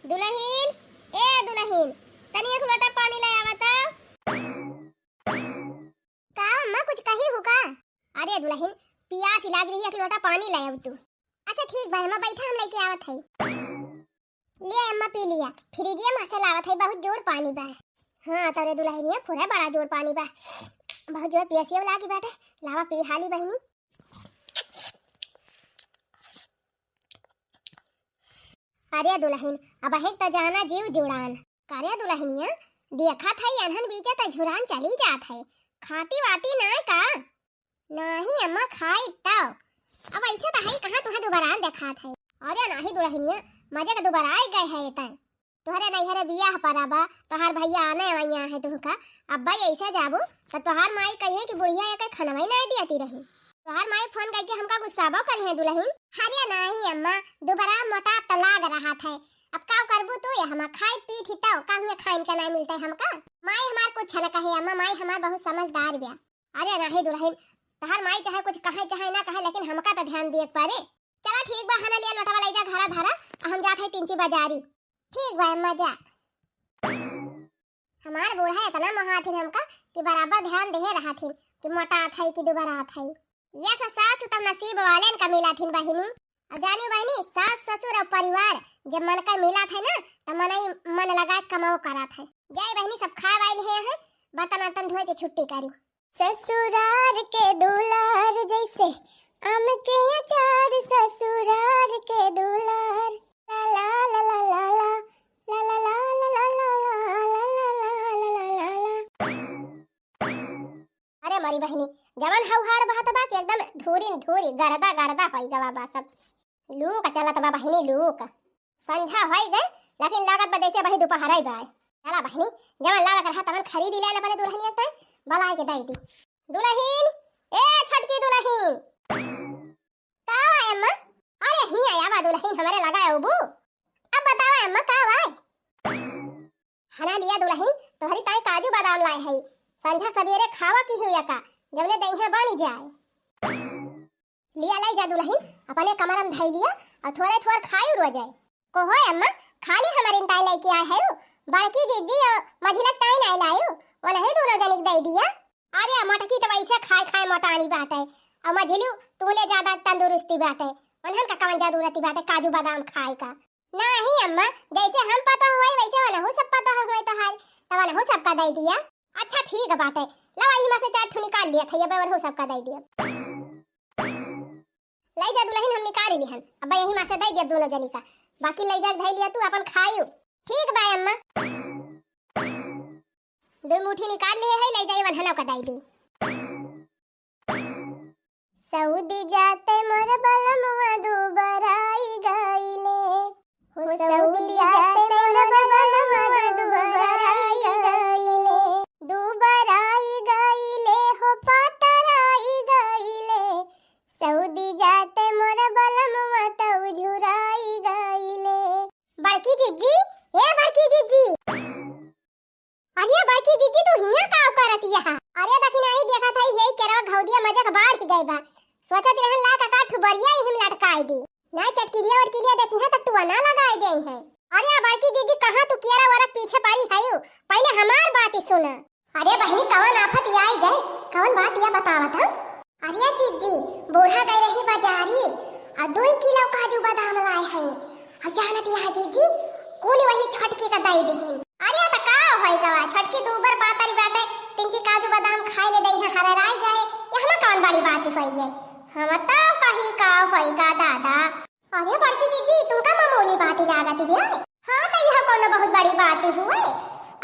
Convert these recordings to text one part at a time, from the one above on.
दुल्हन, ए दुल्हन, तनी एक लोटा पानी ले आवा त। का अम्मा कुछ कही हो का? अरे दुल्हन, प्यास लाग रही है, एक लोटा पानी ले आव तू। अच्छा ठीक बा, अम्मा बैठा, हम लेके आवत हई। ले अम्मा पी लिया, फ्रिजिया में से लावत हई, बहुत जोर पानी बा। हां तोरे दुल्हनिया पूरा बड़ा जोर पानी बा, बहुत जोर प्यासिया लागी बाटे। लावा पी हाली बहिनी। अरे दुल्हन, अब है त जाना जीव जुड़ान। करे दुल्हनिया, देखा था अनहन बीचा त झुरान चली जात है। खाती वाती ना का? नहीं अम्मा खाई तो। अब ऐसे त है कहां तुहा दोबारा देखा था। अरे नहीं दुल्हनिया, मजे का दोबारा आ गए है त। तोहरे नैहरे बियाह पराबा, तोहार भैया आने वैया है तुहका। अब भाई ऐसे जाबो त तोहार माई कहे कि बुढ़िया एक खनवई ना दियाती रही। तोहार माई फोन करके हमका गुस्साबो करे है दुल्हन। अरे नहीं अम्मा, दोबारा मोटा तो लाग रहा था। अब का करबू तू या हम खाई पी थी तो काहे खाइन के नहीं मिलते हमका। माई हमार कुछ न कहे अम्मा, माई हमार बहुत समझदार बिया। अरे नहीं दुल्हन, तोहार माई चाहे कुछ कहे चाहे ना कहे, लेकिन हमका तो ध्यान दिए पारे। चला ठीक बा, हना लिया लोटा वाला जा घरा धरा, हम जात है तिंची बाजारी। ठीक बा अम्मा जा। हमार बूढ़ा इतना महाथिन हमका कि बराबर ध्यान दे रहा थी कि मोटा आथई कि दोबारा आथई। ये सास तब नसीब वालेन का मिला थी बहिनी। जानी बहिनी, सास ससुर और परिवार जब मन का मिला था ना, तो मन लगा कमाओ करा था। जय बहिनी, सब खा वाइल है, बर्तन वर्तन धोए के छुट्टी करी। ससुरार के दुलार जैसे आम के अचार, ससुरार के दुलार, ला ला ला ला ला ला ला ला ला ला ला। अरे मरी बहिनी, जवन हौहार बहत बा कि एकदम धूरी गरदा गरदा होई गवा बा सब। लूक चलत बा बहिनी, लूक संझा होई गए, लेकिन लागत बा जैसे बही दोपहर आई बा। चला बहिनी, जवन लागत रहा तवन खरीद ले अपने दुल्हन एक टाइम बलाई के दई दी। दुल्हन, ए छटकी दुल्हन, का आय अम्मा? अरे हिया आवा दुल्हन, हमरे लगा अबू। अब बतावा अम्मा का आय? हना लिया दुल्हन, तोहरी ताई काजू बादाम लाए हई, संझा सवेरे खावा की हुआ का, जवने दहिया बनी जाए। लिया लाई जा दुल्हन, अपने कमर में धई लिया और थोड़े थोड़े खाई रो जाए। को हो अम्मा, खाली हमारे ताई लेके आए है, बड़की जीजी और मझिलक ताई नहीं लायो, वो नहीं दोनों जनिक दे दिया। अरे मटकी तो वैसे खाए खाए मोटानी बाटे, और मझिलू तूले ज्यादा तंदुरुस्ती बाटे, उन्हन का कवन जरूरती बाटे काजू बादाम खाए का। नहीं अम्मा, जैसे हम पता हुए वैसे वाला हो सब पता हुए तो हाल तवन हो सबका दे दिया। अच्छा ठीक बाटे, लवा ही में से 4 ठो निकाल लिया था, ये बेवर हो सबका दे दिया। ले जा दुल्हन, हम निकाल ली हन, अब यही में से दे दिया दोनों जनी का, बाकी ले जा धई लिया तू अपन खाइयो। ठीक बा अम्मा, 2 मुट्ठी निकाल लिए है, ले जाई वनहना का दे दी। सऊदी जाते मोर बलमुआ दुबराई गईले, हो सऊदी जाते मोर बलमुआ दुबराई गईले, दुबराई गईले हो पतराई गईले, सऊदी जाते मोर बलमुआ तऊ झुराई गईले। बड़की जीजी, ए बड़की जीजी, अरे बड़की जीजी तू हिया का करत यहा? अरे दखी नहीं देखा था हे केरवा घौदिया मजा का बाढ़ गई बा, सोचत रहन ला का ठुबरिया हिम लटकाई दी, ना चटकिरिया वटकिरिया देखी है त टुआ ना लगाई दे है। अरे बड़की जीजी कहां तू केरा वाला पीछे पड़ी है, पहले हमार बात सुना। अरे बहनी कवन आफत आई गए, कवन बात या बतावत हम? अरे जीजी, बूढ़ा गई रही बाजारी और 2 किलो काजू बादाम लाए है, और जानत यह जीजी कुल वही छटकी का दई दही। अरे त का होई गवा, छटकी दूबर पातरी बाटे, तिंची काजू बादाम खाए ले दई है, हरराई जाए, यहमा कौन बड़ी बात होई है? हम त कही का होई का दादा। अरे बड़की जीजी, तू का मामूली बात लागत बिया। हां त यह कोनो बहुत बड़ी बात हुए,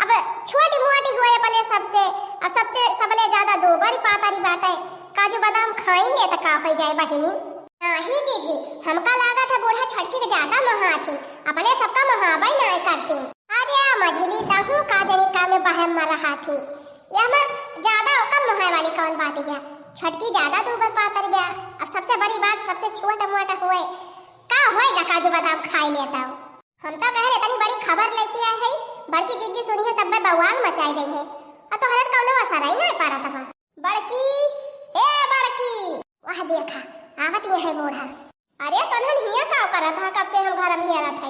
अब छोटी मोटी हुए अपने सबसे, अब सबसे सबले ज्यादा दूबर पातरी बाटे, काजू बादाम खाएंगे त का हो जाए बहिनी? नहीं दीदी, हमका लागत है बूढ़ा छटकी के ज्यादा महाथिन, अपने सबका महाबाई नहीं करती। अरे मझली दहू का जनी का में बहम में रहा थी, यह में ज्यादा कम मोहाय वाली कौन बात है? छटकी ज्यादा दूबर पातर बया, अब सबसे बड़ी बात सबसे छोटा मोटा हुए का होएगा काजू बादाम खाई लेता हूँ। हम तो कह रहे तनी बड़ी खबर लेके आए है, बड़की जीजी सुनी है तब मैं बवाल मचाई गई है, और तो हरत कौनो असर ही नहीं पा रहा था। बड़की, ए बड़की, वह देखा आवत ये है बूढ़ा। अरे कन्हन हिया का करत था, कब से हम घर में हिया था। ए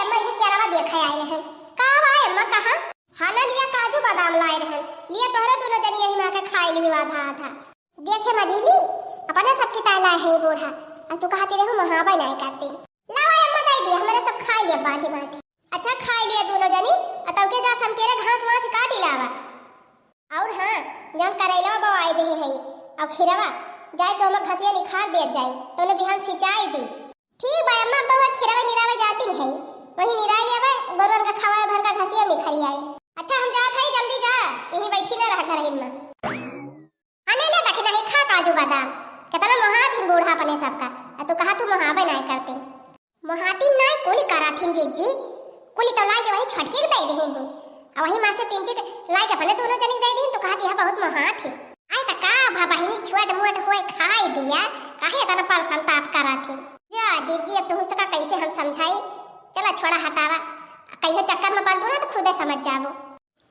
अम्मा ये केरावा देखे आए रहन। का भाई अम्मा कहां? हाना लिया काजू बादाम लाए रहन। लिया तोहरे दोनों जनी यही मां के खाए ली आधा आधा। देखे मझिली अपने सबकी ताला है बूढ़ा। और तू कहती रहू महाबा नहीं करती। लावा अम्मा दे दी हमारे सब खा लिया बाटी बाटी। अच्छा खा लिया दोनों जनी। अतव के जा समकेरे घास वास काटी लावा। और हां जन करेला बवाई दे है। अब खिरवा जाए तो हम घसिया निखार दे जाए तो ने बिहान सिंचाई दी। ठीक बा अम्मा बवा खिरवा निरावे जाती है। वही निराई लेवे गोरवन का खावा भर का घसिया निखरी आई। अच्छा हम जात है जल्दी जा। यहीं बैठी ना रह घर में। आने ले तक नहीं खा काजू बादाम। कितना मोहात हिन बूढ़ा अपने सबका। तू कहा तू मोहाबे नहीं करते। मोहाती नहीं कोली कराथिन जीजी। कोली तो लाके वही छटके के दे देहिन है। और वही मां से तीन चीज लाके अपने दोनों जने दे देहिन तो कहती है बहुत मोहात है। आय त का भा बहिनी छुआट मुआट होए खाई दिया। काहे तना पर संताप कराथिन। जा जीजी अब तुम सका कैसे हम समझाई। चला छोड़ा हटावा। कहियो चक्कर में पड़बो ना तो खुदे समझ जाबो।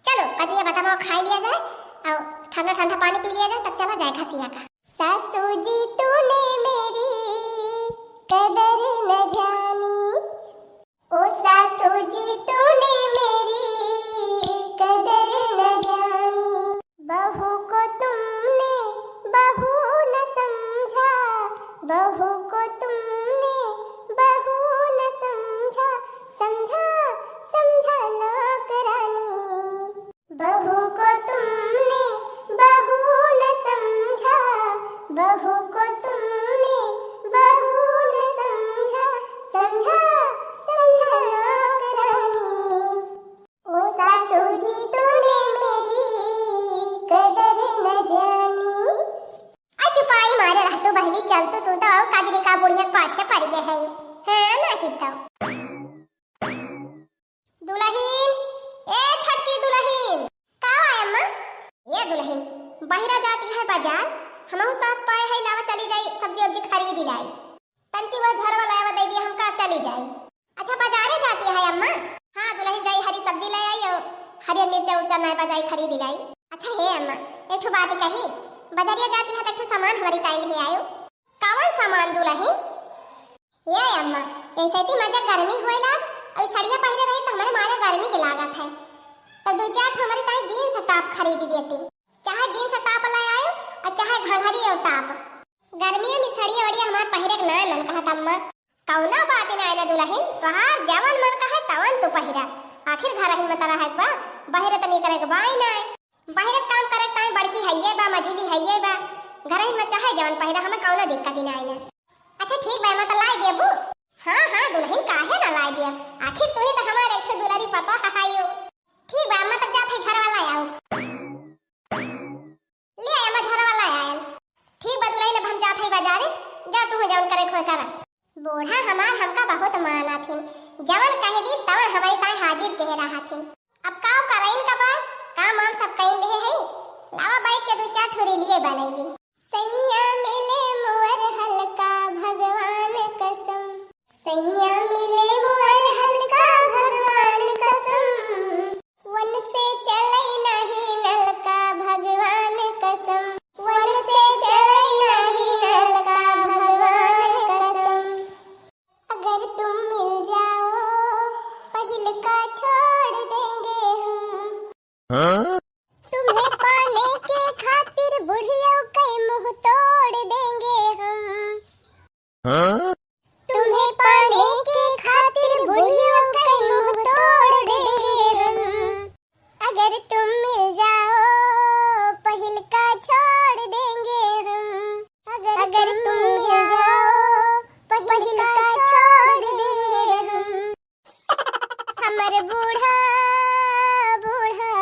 चलो कजुया बादाम खा लिया जाए और ठंडा ठंडा पानी पी लिया जाए तब चला जाए घसिया का। सासू जी तूने मेरी कदर न जानी। ओ सासू जी तूने मेरी कदर न जानी। बहू को तुमने बहू न समझा। बहू को तुमने बहू न समझा। समझा समझा नौकरानी। बहू को तुमने बहू न समझा। बहू को तुमने बहू न समझा। समझा समझा नौकरानी। ओ सासू जी तूने मेरी कदर न जानी। अच्छी पाई मारे रह तो बहनी चल तो तू तो काजरी का बुढ़िया पाछे पड़ गए है। हां ना कितना दुल्हन ए छटकी दुल्हन का है अम्मा? ये दुल्हन बाहर जाती है बाजार। हमहु साथ पाए है लावा चली जाई सब्जी वब्जी खरीद लाई। तंची वो झरवा लावा दे दिया हमका चली जाई। अच्छा बाजारे जाती है अम्मा? हां दुल्हन गई हरी सब्जी ले आई और हरी मिर्चा उर्चा नए बाजाई खरीद लाई। अच्छा है अम्मा एक ठो बात कही। बाजारिया जाती है तो एक ठो सामान हमारी ताई ले आयो। कौन सामान दुल्हन? ये अम्मा ऐसे ही मजा गर्मी होएला और साड़ियां पहने रहे तो हमारे मारे गर्मी के लागत है। तो दो चार हमारी ताई जीन्स टॉप खरीद देती। चाहे जीन्स टॉप ले आयो और चाहे घघरी और टॉप। गर्मियों में साड़ियां वड़िया हमार पहिरे के ना मन कहत अम्मा। कौना बात ना आइला दुल्हन तोहार जवन मन कहे तवन तो पहिरा। आखिर घर ही मत रहा बा बाहर त नहीं करे के बाई ना। बाहर काम करे ताई बड़की हइये बा मझली हइये बा। घर ही में चाहे जवन पहिरा हमें कौनो दिक्कत ना आइना। अच्छा ठीक बा मत लाई देबू। हां हां दुल्हन काहे ना लाई दिया। आखिर तू ही तो हमारे एक दुलारी पापा हहाइयो। ठीक बा अम्मा तब जात है झरवा ला आओ। ले अम्मा झरवा ला आयल। ठीक बा दुल्हन हम जात है बाजारे। जा तू जवन करे खोए कर। बूढ़ा हमार हमका बहुत माना थिन। जवन कहे दी तवन हमारी ताई हाजिर कह रहा थिन। अब काव कराइन का बा काम हम सब कइन ले है। लावा बैठ के दो चार ठोरी लिए बनैली। सैया मिले मोर हल्का भगवान कसम। सैया मिले मोर हल्का भगवान कसम। वन से चले नहीं नलका भगवान कसम। वन से चले नहीं नलका भगवान कसम। अगर तुम मिल जाओ पहिल का छोड़ देंगे हम। तुम्हें पाने के खातिर बुढ़ियों के मुंह तोड़ देंगे हम। तुम्हें पाने के खातिर बुढ़ियों के मुंह तोड़ देंगे हम। अगर तुम मिल जाओ पहिल का छोड़ देंगे हम। अगर तुम मिल जाओ पहिल का छोड़ देंगे हम। हमारे बूढ़ा बूढ़ा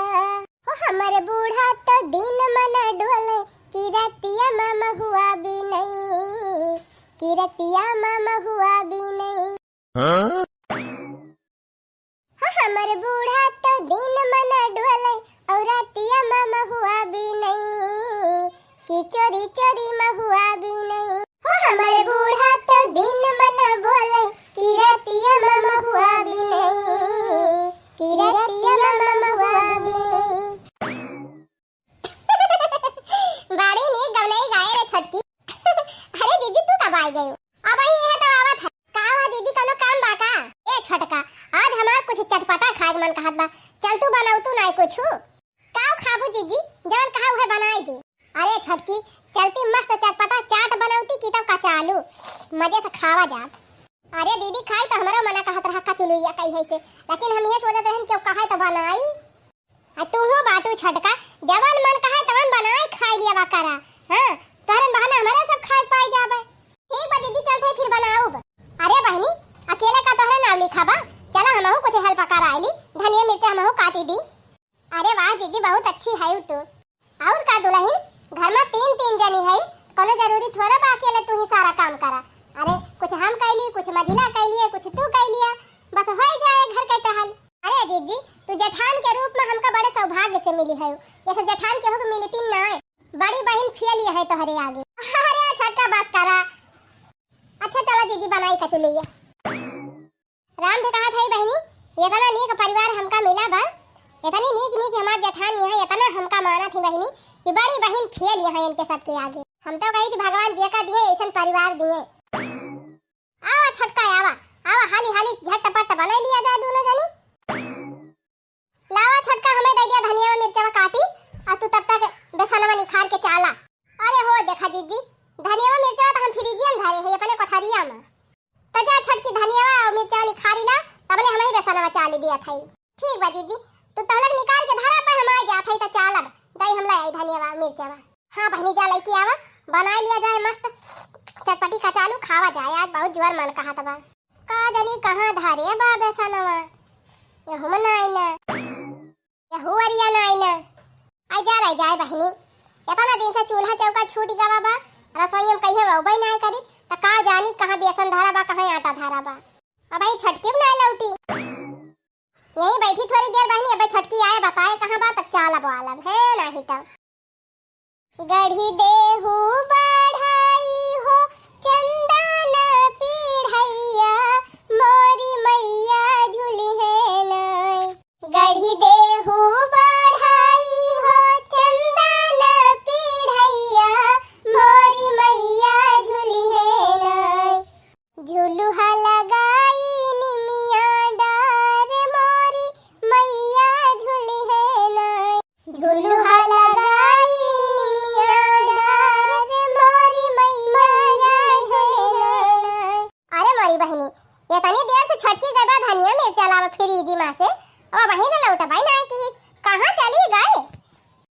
हो हमारे बूढ़ा तो दिन मना डोले कि रतिया मामा हुआ भी नहीं। कि रतिया मामा हुआ भी नहीं। हाँ? हमारे बूढ़ा तो दिन मना डोले और रतिया मामा हुआ भी नहीं। कि चोरी चोरी माँ हुआ भी नहीं। हमारे बूढ़ा तो दिन मना बोले कि रतिया मामा हुआ भी नहीं। कि रतिया मामा हुआ भी नहीं। बाड़ी ने गवलाई गाए रे छटकी। अरे दीदी तू कब आई गई? अब ही है तो आवत है। का हुआ दीदी कोनो काम बाका? ए छटका आज हम हमार कुछ चटपटा खाए मन कहत बा। चल तू बनाऊ तू नहीं कुछ काऊ खाबू जीजी जवन कहा है बनाई दे। अरे छटकी चलती मस्त चटपटा चाट बनाऊती की तब कच्चा आलू मजे से खावा जात। अरे दीदी खाई तो हमारा मना कहत रहा कचुलुइया कही है से, लेकिन हम ये सोचत रहन चौ कहा तो बनाई आ तू हो बाटू छटका जवन मन कहा तवन बनाई खाई लिया बा करा। हां तोहरन बहाना हमारा सब खाए पाई जाबे। ठीक बा दीदी चलते फिर बनाऊ। अरे बहनी अकेले का तोहरा नाम लिखा बा, चला हमहु कुछ हेल्प करा आइली, धनिया मिर्च हमहु काटी दी। अरे वाह दीदी बहुत अच्छी है तू। और का दुल्हन घर में तीन तीन जनी है, कोनो जरूरी थोड़ा बा अकेले तू ही सारा काम करा। अरे कुछ हम कैली कुछ मझिला कैली कुछ तू कैलिया, बस हो जाए घर का टहल। अरे जीजी तू जेठान के रूप में हमका बड़े सौभाग्य से मिली है, जैसे जेठान के हो मिलती ना बड़ी बहन फेली है तोहरे आगे। अरे छटका बात करा। अच्छा चला जीजी बनाई कचुलिया। राम ने कहा था बहनी इतना नीक परिवार हमका मिला बा, इतनी नीक हमार जेठान है, इतना हमका माना थी बहनी कि बड़ी बहन फेल है इनके सबके आगे। हम तो कही थी भगवान जे का दिए ऐसा परिवार दिए। आवा छटका आवा आवा हाली हाली झटपट बना लिया जा दोनों जनी। लावा छटका हमें दे दिया धनिया मिर्चा काटी और तू तब तक बेसनवा निखार के चाला। अरे हो देखा जीजी धनिया मिर्चा तो हम फ्रिजियम धारे है अपने कोठरिया में, तो जा छटकी धनिया और मिर्चा निखारी ला तबले हम ही बेसनवा चाली दिया था। ठीक बा जीजी तू तलक निकाल के धारा पर हम आ जात है तो चालब दई हम लाई धनिया मिर्चा। हां बहनी जा लई के आवा बना लिया जाए मस्त चटपटी कचालू खावा जाए। आज बहुत जोर मन कहा तबा का जनी कहां धारे बा बेसनवा ये हम नाई ना ये हुवरिया नाई ना आई जा रही जाए बहनी। इतना दिन से चूल्हा चौका छूट गवा बा, रसोई में कहिए वही नहीं करी तो का जानी कहां बेसन धारा बा कहां आटा धारा बा। अब भाई छटकी बनाए लौटी यही बैठी थोड़ी देर बहनी। अब छटकी आए बताए कहां बा तक चालब वालब है नहीं तो गढ़ी देहू बढ़ाई हो चंदन पीढ़ैया मोरी मैया झूली है नाय। गढ़ी देहू बढ़ाई हो चंदन पीढ़ैया मोरी मैया झूली है नाय। झुलुहा लगाई निमिया डार मोरी मैया झूली है नाय। झुलुहा लगाई निमिया डार मोरी मैया झूली है नाय। अरे मोरी बहनी ये तनी देर से छटकी गई बा धनिया मिर्चा लावा फ्रिजी में से और वहीं से लौटा भाई ना कि कहां चली गए।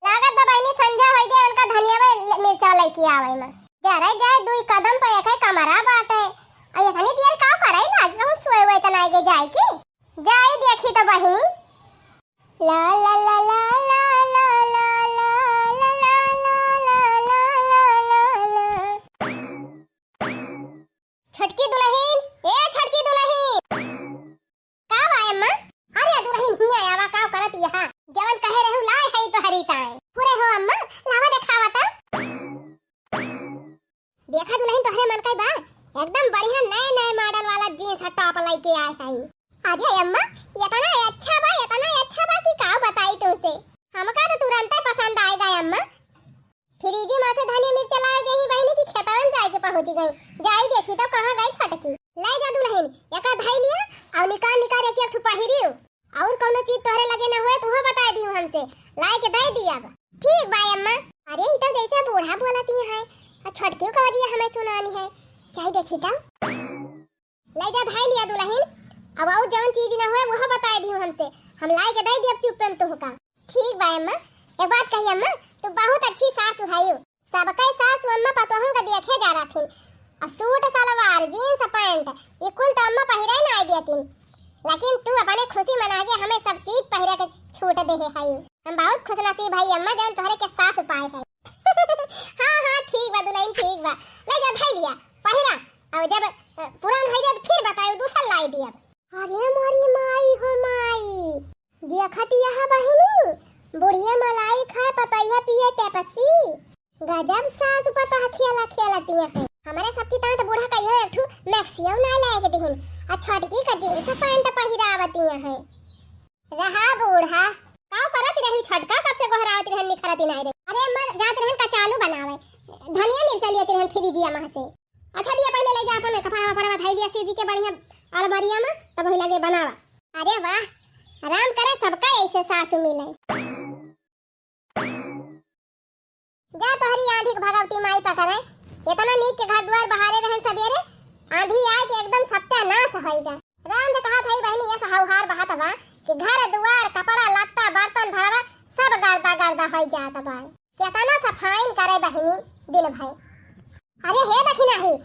लागत बा बहनी संजा होई गए उनका धनिया मिर्चा लेके आवे में जा रे जाए दुई कदम पे एक कमरा बाटे। आ ये तनी देर का कराई लाग हम सोए हुए तना आगे जाए की जाए देखी तो बहनी ला ला ला ला ला ला ला ला ला ला ला। छटकी दुल्हन ए छटकी दुल्हन का बा अम्मा। अरे दुल्हन हिया आवा का करत यहां जवन कहे रहू लाए है तो हरीताए पूरे हो अम्मा लावा दिखावा ता। देखा दुल्हन तोहरे मन का बा एकदम बढ़िया नए नए मॉडल वाला जींस टॉप लेके आए है। अरे अम्मा इतना अच्छा बा कि का बताई तुमसे हमका तो तुरंत ही पसंद आएगा अम्मा। फ्रिजी में से धनिया मिर्च लाए गई बहनी की खेतवन जाए के पहुंच गई जाई देखी तो कहां गई छटकी। ले जा दुल्हन एका धाई लिया और निकाल एक एक पहिरियो और कोनो चीज तोहरे लगे ना होए तू बता दियो हमसे लाए के दे दिया बा। ठीक बा अम्मा। अरे ई तो जैसे बूढ़ा बोलती है और छटकी को वजह हमें सुनानी है चाहे देखी तो ले जा धाई लिया दुल्हन अब और जवन चीज ना होए वो बता दियो हमसे हम लाए के दे दियो चुपचाप तुमका। ठीक बा अम्मा। एक बात कही अम्मा तू बहुत अच्छी सासु है। सबके सासु अम्मा पतोहन का देखे जा रथिन और सूट सलवार जींस पैंट ये कुल तो अम्मा पहिरे ना आई देतिन, लेकिन तू अपने खुशी मना के हमें सब चीज पहिरे के छूट दे है। हम बहुत खुशनसीब है अम्मा जन तोहरे के सास पाए है। हां ठीक बा दुल्हन ठीक बा ले जा धाई लिया पहिरा और जब पुरान हो जाए फिर बताओ दूसरा लाई दिया। अरे मोरी माई हो माई देखती यहां बहनी बुढ़िया मलाई खाए पतैया पिए पेप्सी गजब सास पता खेलती है। हमारे सबकी तात बूढ़ा कहियो एक ठू मैक्सियम ना लाए के दिहिन आ छटकी का जींस पैंट पहिरावती है। रहा बूढ़ा का करत रही छटका कब से गोहरावत रहन निखरती नहीं रे। अरे अम्मा जात रहन कचालू बनावे धनिया मिर्च लिया रहन फ्रिजिया में से। अच्छा दिया पहले ले जा अपन कपड़ा वपड़ा धाई लिया सीधी के बढ़िया अलमारिया में तब वही लगे बनावा। अरे वाह, आराम करे सबका ऐसे सासू मिले। जा तोहरी आंधी के भगवती माई पकड़े, इतना नीक के घर द्वार बहारे रहन सबेरे, आंधी आए के एकदम सत्यानाश होइगा। राम ने कहा था बहनी ये सहाउहार बहात बा कि घर द्वार कपड़ा लत्ता बर्तन भरवा सब गर्दा गर्दा हो जात बा। केतना सफाइन करे बहनी दिन भर। अरे हे दखिनाही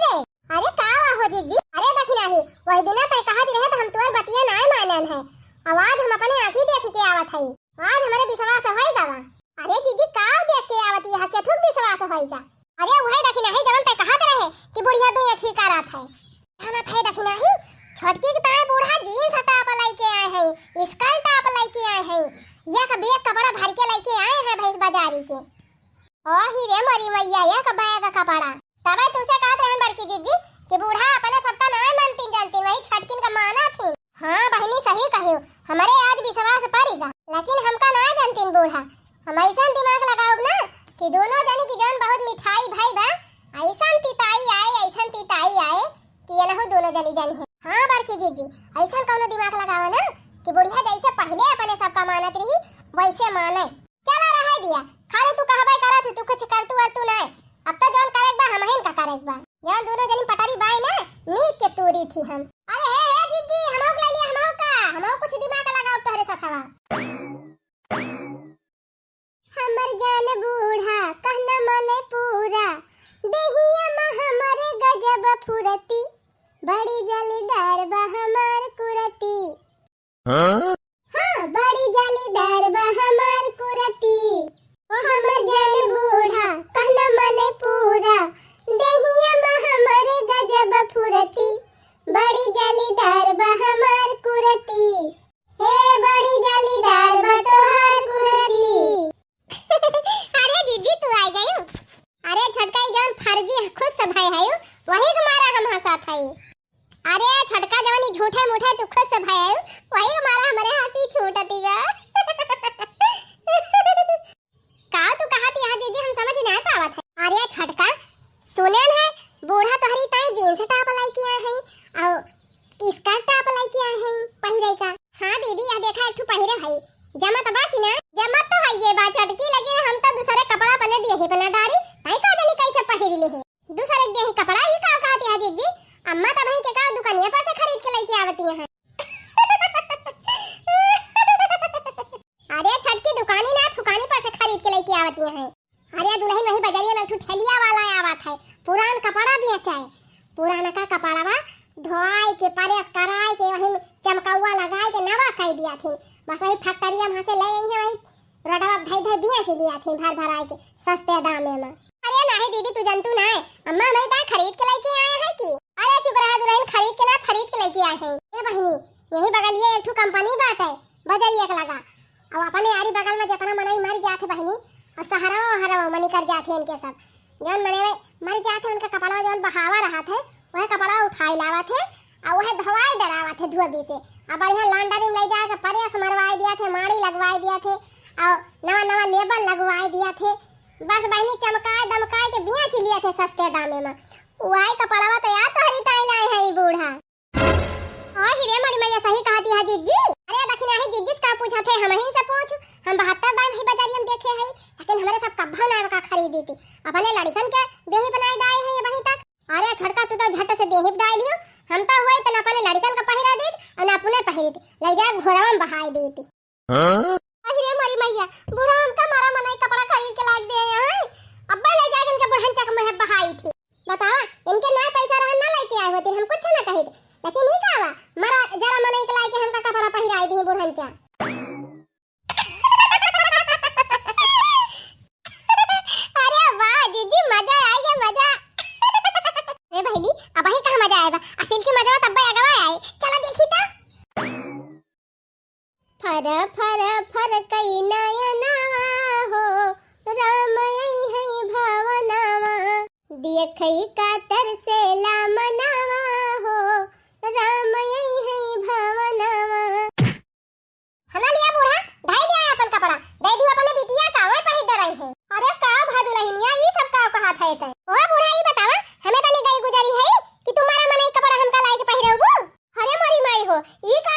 रे, अरे का हो जीजी, अरे दखिनाही वही दिन तय कहा रहे तो हम तोर बतिया नाय मानन है, आवाज हम अपने आंखी देख के आवत हई, आज हमारे विश्वास होइगा बा। अरे जीजी का देख के आवत है के थुक विश्वास होइगा। अरे वही दखिनाही जवन तय कहत रहे कि बुढ़िया तू एक ही करत है, खाना थे दखिनाही छोटकी के ताए बूढ़ा जीन्स टॉप लेके आए हैं, स्कर्ट टॉप लेके आए हैं, एक बैग कपड़ा भर के लेके आए हैं भैंस बाजारी के। ओ ही रे मरी मैया एक बैग कपड़ा। तबे तुसे कहत रहन बड़की जीजी कि बूढ़ा अपने सबका नाय मानती जानती, वही छटकिन का माना थी। हां बहनी सही कहियो, हमारे आज विश्वास पड़ेगा, लेकिन हमका नाय जानती बूढ़ा। हम ऐसा दिमाग लगाओ ना कि दोनों जनी की जान बहुत मिठाई भाई बा, ऐसा तिताई आए कि ये ना दोनों जनी जन है। हां बड़की जीजी ऐसा कौनो दिमाग लगाओ ना कि बुढ़िया जैसे पहले अपने सबका मानत रही वैसे माने। चला रह दिया खाली तू कहबे करत तू कुछ कर तू नहीं, अब तो जौन करेक बा हमहिन का करेक बा। जौन दोनों जनी पटारी बाई ना नीक के तूरी थी हम। अरे हे जीजी हमहु ले लिया, हमहु कुछ दिमाग लगाओ तोहरे सथवा। हमर जान बूढ़ा कहना माने पूरा, देहिया में हमारे गजब फुरती, बड़ी जलीदार बा हमार कुरती। हाँ बड़ी जलीदार बा हमार कुरती, ओ हमर जान बूढ़ा कहना माने पूरा, देहिया में हमारे गजब फुरती, बड़ी जलीदार बा हमार कुरती, हे बड़ी जलीदार बा तोहार कुरती। अरे जीजी तू आ गई। अरे छटका जौन फर्जी खुद से भाई है वही के मारा हम हंसात हई। अरे छटका जवानी झूठे मूठे तू खुद से भाई है वही के मारा हमारे हंसी छूटती बा। का तू कहती है जीजी हम समझ नहीं पावत है। अरे छटका सुनन है बूढ़ा तोहरी ताई जींस टॉप लाई किया है और स्कर्ट टॉप लाई किया है पहिरे का। हां दीदी आ देखा एक ठो पहिरे भाई जमत बा कि ना? जमत तो है ये बा छटकी, लेकिन हम तो दूसरे कपड़ा पहने दिए ही बना डारी ताई का जानी कैसे पहिर ले है दूसरे दे ही कपड़ा ही का कहती है जीजी। अम्मा तो भाई के का दुकानिया पर से खरीद के लेके आवती है। अरे छटकी दुकानी ना दुकानी पर से खरीद के लेके आवती है। अरे दुल्हन वही बाजारिया में ठेलिया वाला आवत है, पुरान कपड़ा बेचे, पुराना का कपड़ा बा धोआई के प्रेस कराई के वही चमकौआ लगाई के नवा कह दिया थी, बस वही फैक्ट्रिया में से ले आई है, वही रडवा धई बिया से लिया थी भर भराई के सस्ते दाम में। अरे नहीं दीदी तू जानतू ना अम्मा हमारे ताई खरीद के लेके आए हैं कि। अरे चुप रहा दुल्हन, खरीद के ना खरीद के लेके आए हैं। ए बहनी यही बगल ये एक ठो कंपनी बाटे बजरिया के लगा, और अपने यारी बगल में जितना मनाई मर जाते बहनी और हरवा मनी कर जाते इनके सब जौन मने मर जाते उनका कपड़ा जौन बहावा रहा थे वह कपड़ा उठाई लावा थे और वह धोवाई डरावा थे धुआबी से, और बढ़िया लॉन्ड्री में ले जाके प्रेस मरवाई दिया थे, माड़ी लगवाई दिया थे और नवा लेबल लगवाई दिया थे। बस बहनी चमकाए दमकाए के बिया ची लिए थे सस्ते दामे में, वही कपड़वा तो यार तो हरी ताई लाए है बूढ़ा। और हीरे मरी मैया सही कहती है जीजी। अरे दखिना है जीजी का पूछा थे हम ही से पूछ, हम 72 दाम ही बाजारी में देखे हैं, लेकिन हमारे सब कब्बा ना का खरीदी थी, अपने लड़कन के देही बनाई डाए हैं ये वहीं तक। अरे छड़का तू तो झट से देही डाल लियो, हम तो हुए तो अपने लड़कन का पहिरा दी और अपने पहिरी थी ले जा घोड़ा में बहाई दी थी। अरे मरी मैया बूढ़ा हमका मारा मनाई कपड़ा खरीद के लाग दे हैं, अब्बा ले जाके इनके बुढ़न चक में बहाई थी। बतावा इनके ना पैसा रहन ना लेके आए होते हम कुछ ना कही, लेकिन ई कावा मारा जरा मनाई के लाके हमका कपड़ा पहिराई दी बुढ़न चा। अरे वाह जीजी मजा आएगा मजा। ए बहनी अब ही कहां मजा आएगा, असल की मजा तब आएगा आए, चला देखी ता। फर फर फर कई नयनावा हो राम यही है भावनावा, देखई का तरसेला मनावा हो राम यही है भावनावा। हना लिया बूढ़ा ढाई लिया अपन कपड़ा दे दी अपने बिटिया का ओए पहिर दे रही है। अरे का भादुलहिनिया ई सब का कहा था ते ओ बूढ़ा ई बतावा हमें तनी गई गुजारी है कि तुम्हारा मने कपड़ा हमका लाई के पहिरबो। अरे मरी माई हो ई का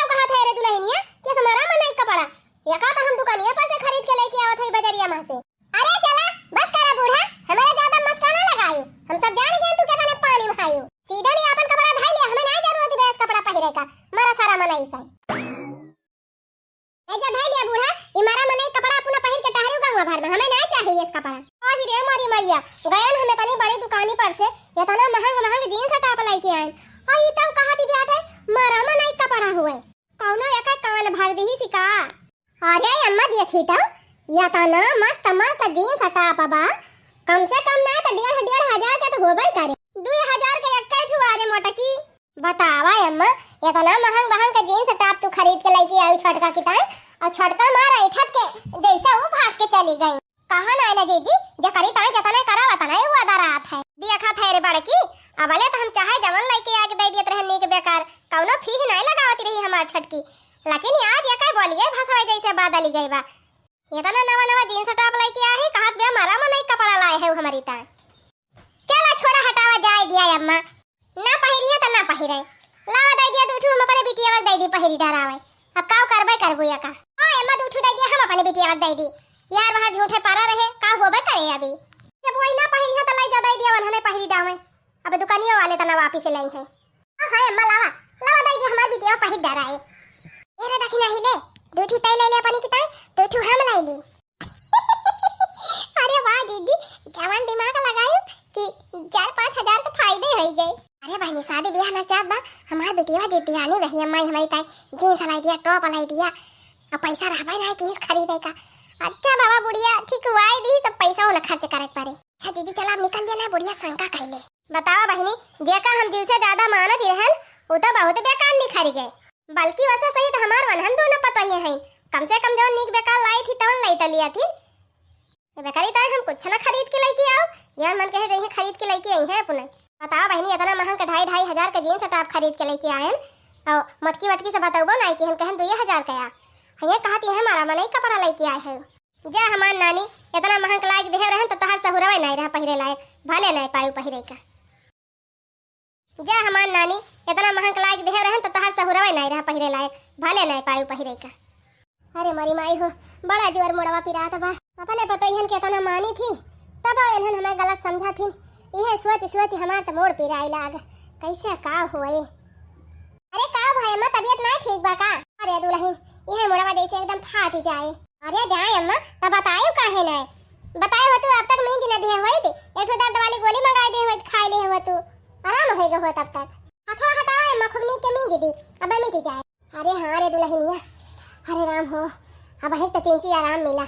रही सन। ए जा भाई लिया बूढ़ा, इमारा मने कपड़ा अपना पहिर के टहरे गांव भर में, हमें नहीं चाहिए इस कपड़ा। ओही रे मारी मैया, गयन हमें तनी बड़ी दुकानी पर से इतना महंग जींस टॉप लाई के आइन। और ई तब कहा दी बेटा मारा में नहीं कपड़ा हुए, कौनो एका कान भर दी सिका। अरे अम्मा देखी त या तना मस्त मस्त जींस टॉप बा, कम से कम ना तो 1.5 हजार के तो होबे करे। 2000 के एक ठुआ रे मोटकी। बतावा अम्मा इतना महंग के जींस टॉप तू खरीद के लेके आई छटका की ताई, और छटका मारा इठत के जैसे वो भाग के चली गई। कहा ना ना जीजी जे करी ताई जतना करा वतना ही वादा रात है। देखा था रे बड़की, अबले तो हम चाहे जवन लेके आके दे दियत रहनी के बेकार, कौनो फीस नहीं लगावती रही हमार छटकी। लेकिन आज ये काय बोलिए भाषा जैसे बादली गई बा। इतना नवा जींस टॉप लेके आ है, कहत बे मारा में नहीं कपड़ा लाए है हमारी ता। चला छोड़ा हटावा जाए दिया अम्मा, ना पहिरी है तो ना पहिरे, लावा दे दिया दूठू हम अपने बिटिया दे दी पहिरी डरावे। अब काव करबे करबो या का। हां अम्मा दूठू दे दिया हम अपने बिटिया दे दी। यार बाहर झूठे पारा रहे का होबे करे अभी। जब वही ना पहिरी है तो लाई जा दे दिया हमें पहिरी डावे। अब दुकानियों वाले तना वापस लाई है। हां अम्मा लावा दे दिया हमारी बिटिया पहिर डराए। एरे देखी नहीं ले दूठी तई ले ले अपनी की तई दूठू हम लाई ली। अरे वाह दीदी जवान दिमाग लगायो कि 4-5 हजार के फायदे हो गए। अरे बहनी शादी ब्याह न चाहत बा, हमार बेटिया जिद्दी आनी रही अम्मा हमारी ताई जींस लाई दिया टॉप लाई दिया, अब पैसा रहबे ना केस खरीदे का। अच्छा बाबा बुढ़िया ठीक हुआई दी सब पैसा वाला खर्च करे पारे। अच्छा दीदी चला अब निकल लेना बुढ़िया शंका कहले। बताओ बहनी जेका हम दिल से ज्यादा मानत रहन उ तो बहुत बेकार निखर गए, बल्कि वैसे सही तो हमार वनहन दोनों पता ही है। कम से कम जो नीक बेकार लाई थी तवन लाई त लिया थी। बेकारी ताई हम कुछ ना खरीद के लेके आओ, यार मन कहे जही खरीद के लेके आई है अपने। बताओ बहनी इतना महंगा 2.5 हजार का जींस टॉप खरीद के लेके आए और मटकी वटकी से बताओ ना कि हम कहन 2000 का या हये कहती है हमारा मन कपड़ा लेके आए है। जा हमार नानी इतना महंगा लायक देह रहन तो तहार सहुरवे नहीं रहा पहिरे लायक, भले नहीं पायु पहिरे का। जा हमार नानी इतना महंगा लायक देह रहन तो तहार सहुरवे नहीं रहा पहिरे लायक, भले नहीं पायु पहिरे का। अरे मरी माई हो बड़ा जोर मोड़वा पिरात बा, अपने पतो इहन के तना मानी थी तब इहन हमें गलत समझा थी। यह सोच हमार त मोड़ पिराई लाग कैसे का होए। अरे का भाई अम्मा तबीयत नहीं ठीक बा का। अरे दुल्हन यह मोड़वा जैसे एकदम फाट जाए। अरे जाए अम्मा तब बतायो काहे नहीं बतायो हो तू अब तक मींज न दे होई थी, एक दर्द वाली गोली मंगा दे होई खाई ले हो तू आराम होएगा हो तब तक। हथवा हटाओ अम्मा खूब नीक के मींज दी अब मिट जाए। अरे हां रे दुल्हनिया अरे राम हो अब है तो 3 आराम मिला।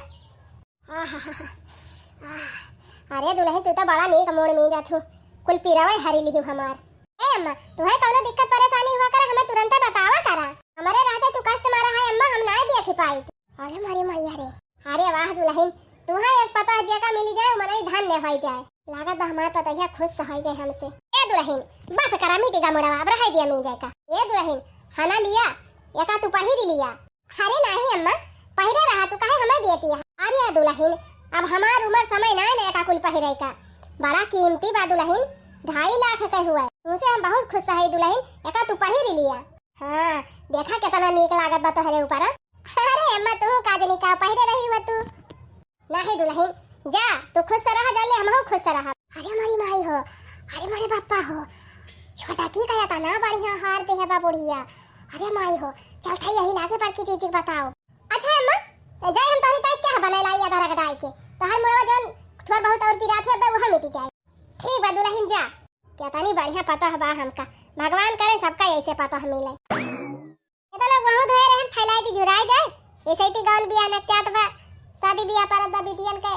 अरे दुल्हन तू तो बड़ा नीक मोड़ में जाथू कुल पिरावे हरी लिही हमार। ए अम्मा तुम्हें कोनो दिक्कत परेशानी हुआ करे हमें तुरंत बतावा करा, हमारे रहते तू कष्ट मारा है अम्मा हम ना देख पाई। अरे मारी मैया रे अरे वाह दुल्हन तुम्हें इस पता जे का मिल जाए मने धन्य होई जाए, लागत हमार पतैया खुश होई गए हमसे। ए दुल्हन बस करा मिटेगा मोड़वा अब रह दिया मिल जाए का। ए दुल्हन खाना लिया या का तू पहिर लिया। अरे नहीं अम्मा पहिरे रहा तू काहे हमें देती है। अरे दुल्हन अब हमार उम्र समय ना ने का कुल पहिरे का, बड़ा कीमती बा दुल्हन 2.5 लाख का हुआ है, तुमसे हम बहुत खुश है दुल्हन एका तू पहिर लिया। हां देखा कितना नीक लागत बा तोहरे ऊपर। अरे अम्मा तू काजनी का पहिरे रही हो तू नहीं दुल्हन जा तू खुश रहा जाले हमहु खुश रहा। अरे हमारी माई हो अरे मारे पापा हो छोटा की कया था ना बढ़िया हार दे है बा बुढ़िया। अरे माई हो चल थे यही लागे पर की चीज बताओ। अच्छा अम्मा जाए हम तोरी ताई चाह बने लाई आधा रगड़ाई के तोहर मोरवा जन थोड़ा बहुत और पिरात है वो मिट जाए। ठीक बा दुल्हन जा क्या तानी बढ़िया पता है बा हमका, भगवान करे सबका ऐसे पता मिले। ये तो लोग बहुत है रहन फैलाई दी झुराई जाए ऐसे ही गाउन बियाह नचात बा शादी बियाह पर द बिटियन के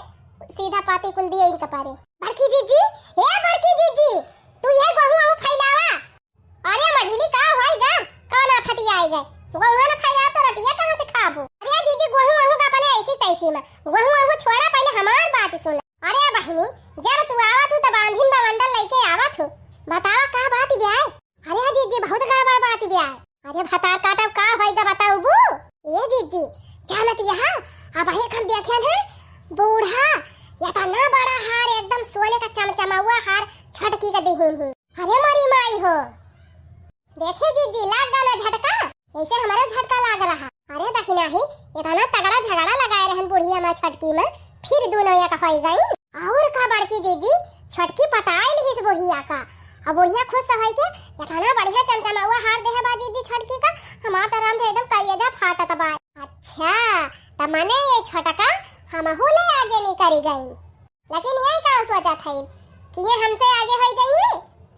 सीधा पाती कुल दिए इनका पारे। बड़की जीजी ए बड़की जीजी तू ये गहू फैलावा। अरे मझली का होएगा कौन आफत आएगा गहू ना फैला तो रोटियां कहां से खाबो। अरे जीजी गहू का अपने ऐसी तैसी में गहू छोड़ा पहले हमार बात सुन। अरे बहनी जब तू आवत हो तब बांधिन बवंडल लेके आवत हो बतावा का बात ब्याह। अरे जीजी बहुत गड़बड़ बात ब्याह। अरे भता काटब का होएगा बताऊ बू। ये जीजी जानत यहां अब एक हम देखन है बूढ़ा इतना बड़ा हार एकदम सोने का चमचमा हुआ हार छटकी का देहिन है। अरे मारी माई हो देखे जीजी लाग गाना झटका ऐसे हमारे झटका लाग रहा। अरे दखिना ही इतना तगड़ा झगड़ा लगाए रहन बुढ़िया में छटकी में फिर दोनों या का होई गई। और का बड़की जीजी छटकी पटाई नहीं इस बुढ़िया का अब बुढ़िया खुश है के इतना बढ़िया चमचमावा हार दे है बाजी जी छटकी का, हमार त राम एकदम करिया फाटत बा। अच्छा त मने ये छटका हमहू ले आगे नहीं करी गई, लेकिन ये का सोचत है कि ये हमसे आगे हो जाइए,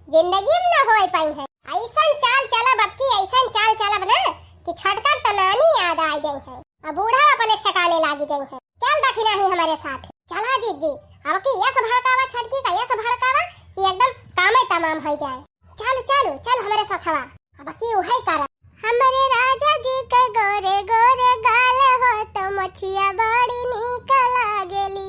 जिंदगी में न हो पाई है। ऐसा चाल चलब अब की, ऐसा चाल चलब ना कि छटका तनानी याद आ जाई है, अब बूढ़ा अपने ठिकाने लागी जाई है। चल दखिना ही हमारे साथ, चला जीजी अब की ये सब भड़कावा छटकी का, ये सब भड़कावा कि एकदम कामे तमाम हो जाए। चलो चलो चलो हमारे साथ हवा, अब की उहाई करा। हमारे राजा जी के गोरे गोरे गाल हो तो मछिया बड़ी निक लागेली,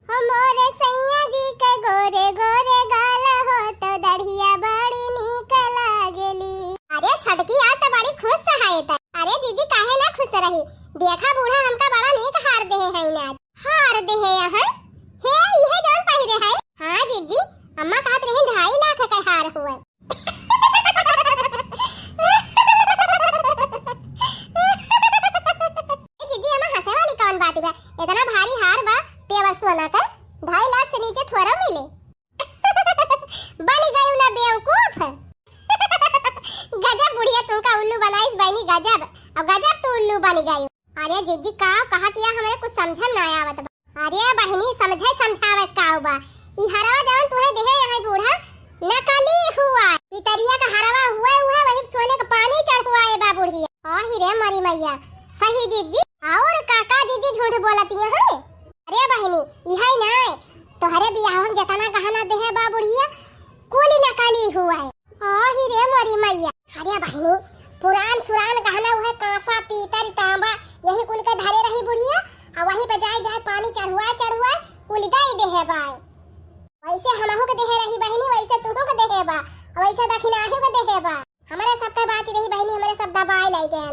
हमारे सैया जी के गोरे गोरे गाल हो तो दढ़िया बड़ी निक लागेली। अरे छटकी यार तो बड़ी खुश सहायता। अरे जीजी काहे ना खुश रही, देखा बूढ़ा हमका बड़ा नेक हार दे है ना, हार दे है यहाँ हे यह जान पहिरे है। हाँ जीजी अम्मा कहत रही 2.5 लाख का हार हुआ। जीजी अम्मा हंसे वाली कौन बात बा, इतना भारी हार बा पेवर सोना का 2.5 लाख से नीचे थोड़ा मिले। बन गई ना बेवकूफ। गजब बुढ़िया तुमका उल्लू बनाइस बहनी, गजब अब गजब तू उल्लू बन गई। अरे जीजी का कहत या हमारे कुछ समझ ना आवत बा। अरे बहनी समझावे का बा, ई हरवा जान तुहे देहे यहाँ बूढ़ा नकली हुआ, पितरिया का हरवा हुआ वही सोने का पानी चढ़वाए बा बुढ़िया। आही रे मरी मैया सही जीजी, और काका जीजी झूठ बोलती है। अरे बहनी इहाई ना तोहरे बियाह में जतना गहना देहे बा बुढ़िया कुल नकली हुआ है। आही रे मरी मैया, अरे बहनी पुरान सुरान गहना हुआ कांसा पीतल तांबा यही कुल के धरे रही बुढ़िया, और वही पे जाए पानी चढ़ुआ कुल दई देहे बा। वैसे हमहू के देहे रही बहनी, वैसे तुहू के देहे बा, और वैसे दखिनाहू के देहे बा। हमारे सब के बात रही बहनी, हमारे सब दबाए लाई गए,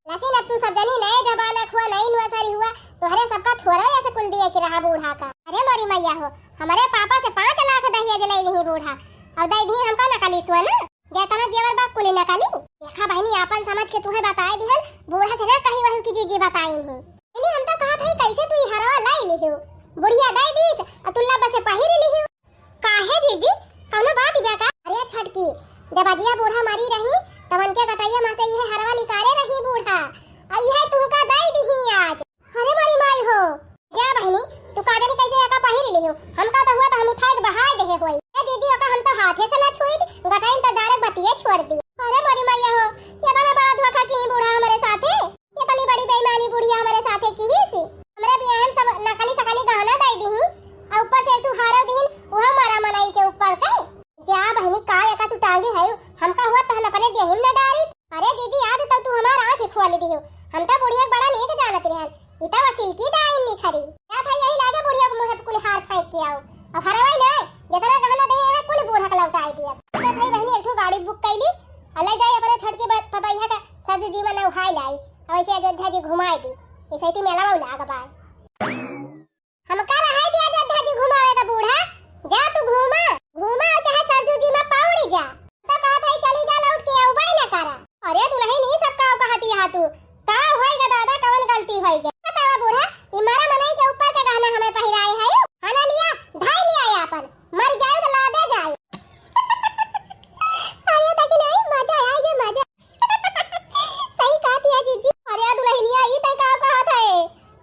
लेकिन अब तू सब जनी नए जमाना हुआ नई नुआसारी हुआ तोहरे सबका थोड़ा ऐसे कुल दिए कि रहा बूढ़ा का। अरे मोरी मैया हो, हमारे पापा से 5 लाख दहिया जलाई नहीं बूढ़ा, और दई दी हमका नकली सोना जेतना जेवर बा कुल नकली। देखा बहनी अपन समझ के तुहे बताए दिहन, बूढ़ा से ना कही वही की जीजी बताई नहीं। इनी हम तो कहत है कैसे तू हरवा लाई लिहियो, बुढ़िया दई दीस अतुल्ला बसे पहिर लिहियो। काहे जीजी कौनो बात बा का? अरे छटकी जब अजिया बूढ़ा मरी रही तब उनके गटैया में से यह हरवा निकाले रही बूढ़ा, और यह तुमका दई दिही आज। अरे मारी माई हो जा बहनी तू का जानी कैसे एका पहिर लिहियो, हमका तो हुआ तो हम उठाए के बहाए देहे होई। ए जीजी ओका हम तो हाथे से ना छुई गटाइन तो डायरेक्ट बतिए छोड़ दी। अरे मारी मैया हो, ये तो बड़ा धोखा की बूढ़ा हमारे साथे, ये तनी बड़ी बेईमानी बुढ़िया हमारे साथे की ही सी। हमरे बियाह में सब नकली सकली गहना दई दीही, और ऊपर से एक तू हारो दीन वो मारा मनाई के ऊपर के। जा बहनी का एका तू टांगी है, हमका हुआ तो हम अपने देहिम ना डारी। अरे जीजी आज तक तू हमार आंख खोल दियो, हम तो बुढ़िया बड़ा नेक जानत रहन, इता वसील की दाइन नहीं खरी। क्या था यही लागे बुढ़िया को मुंह पे कुल हार फेंक के आओ, अब हरवाई ना जितना गहना दे है कुल बूढ़ा का लौटाई दिया। तो भाई बहनी एक गाड़ी बुक कैली और ले जाई अपने छठ के पपैया का सरजू जी में उहाई लाई, और ऐसे अयोध्या जी घुमाई दी, इसे ही मेला वाला लाग बा। हमका रहाई दिया अयोध्या जी घुमावे का बूढ़ा, जा तू घुमा चाहे सरजू जी में पाउड़ी जा, तो कहत है चली जा लौट के आऊ बाई ना करा। अरे दुल्हन नहीं सब का कहती है तू का होएगा दादा कौन गलती होएगा बतावा बूढ़ा, ई मारा मनाई के ऊपर का गहना हमें पहिराए है हना लिया ढाई लिया अपन मर जाए तो ला दे जाए। अरे तक नहीं मजा आएगा मजा। सही कहती है जीजी। अरे दुल्हनिया ई तय का कहत है,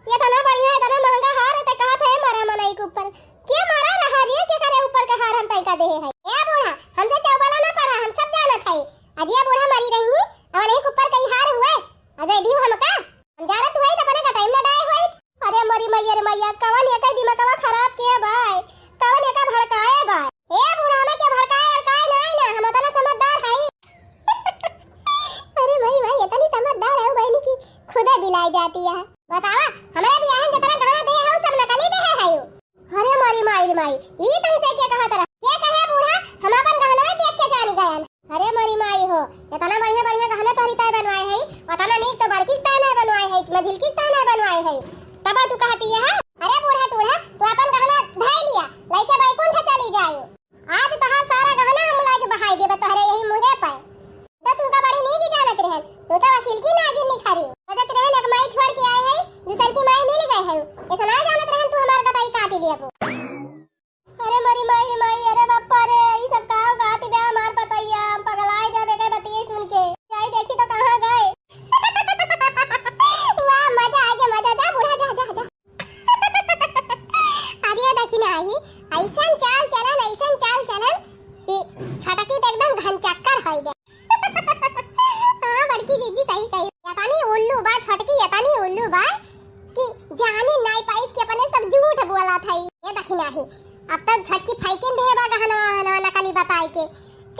ये तना बढ़िया है तना महंगा हार है, तय कहत है मारा मनाई के ऊपर के मारा रहा रे के करे ऊपर का हार हम तय का दे है। ए बूढ़ा हमसे चौबाला ना पढ़ा, हम सब जानत है अजिया बूढ़ा मरी रही और नहीं ऊपर कई हार हुए अरे दी हमका हम जानत हुए तो अपने का टाइम ना डाए हुए। अरे मरी मैया रे मैया कवन एका दिमागवा खराब किया भाई, कवन एका भड़काए भाई। ए बूढ़ा हमें के भड़काए और काहे नहीं ना, हम इतना समझदार है। अरे भाई इतनी समझदार है बहनी की खुदा बिलाई जाती है। बतावा हमारे बियाह में जितना गहना दे है वो सब नकली दे है यो। अरे मारी माई ई कैसे के कहा तरह के कहे बूढ़ा हम अपन गहना देख के जान गए। अरे मारी माई हो इतना बढ़िया गहना तोहरी ताय बनवाए है, उतना नहीं तो बड़की ताय नहीं बनवाए है, मझिलकी ताय नहीं बनवाए है, तब तू कहती है। अरे बूढ़ा तू अपन गहना धाई लिया लइके बैकुंठ चली जायो, आज तोहार सारा गहना हम लाके बहाई देबे तोहरे यही मुंहे पर। तो तुमका बड़ी नहीं जानत रहन, तू तो वसील की नागिन नहीं खरी बजत रहन, एक माई छोड़ के आए है दूसर की माई मिल गए है, इतना जानत रहन तू हमार कटाई काट लिया। अरे मरी माई अरे बापा रे सही कही यतानी उल्लू बा छटकी यतानी उल्लू बा कि जाने नहीं पाइस कि अपने सब झूठ बोला था ये दखिना ही अब तक झटकी फाइकिन दे बा गहना नकली बताई के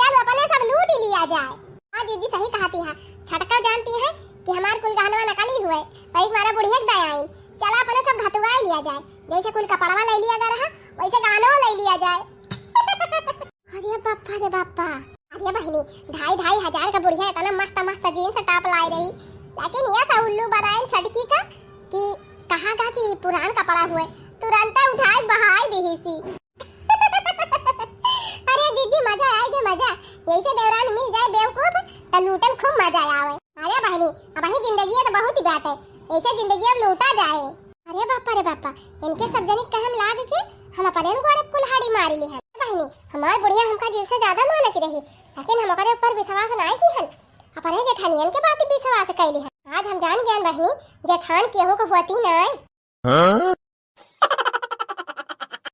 चल अपने सब लूट लिया जाए। हां दीदी सही कहती है छटका जानती है कि हमार कुल गहनवा नकली हुए भाई हमारा बुढ़िया दयाइन चला अपने सब घतवा लिया जाए जैसे कुल कपड़वा ले लिया गया वैसे गहनवा ले लिया जाए। अरे बाप्पा अरे बहनी 2,500 का बुढ़िया इतना मस्त मस्त जीन्स टॉप लाई रही लेकिन ये सा उल्लू बनाए छटकी का कि कहा का कि पुरान कपड़ा हुए तुरंत उठाए बहाई देही सी। अरे दीदी मजा आएगा मजा यही देवरान मिल जाए बेवकूफ तो लूटन खूब मजा आवे। अरे बहनी अब ही जिंदगी है तो बहुत ही बात है ऐसे जिंदगी अब लूटा जाए। अरे बापा इनके सब जनी कहम लाग के हम अपने को कुल्हाड़ी मारी ली है बहनी हमार बुढ़िया हमका जीव से ज्यादा मानती रही लेकिन हम अपने ऊपर विश्वास नहीं की हन अपने जेठानियन के बात विश्वास कैली है। आज हम जान गए बहनी जेठान केहू को होती नहीं।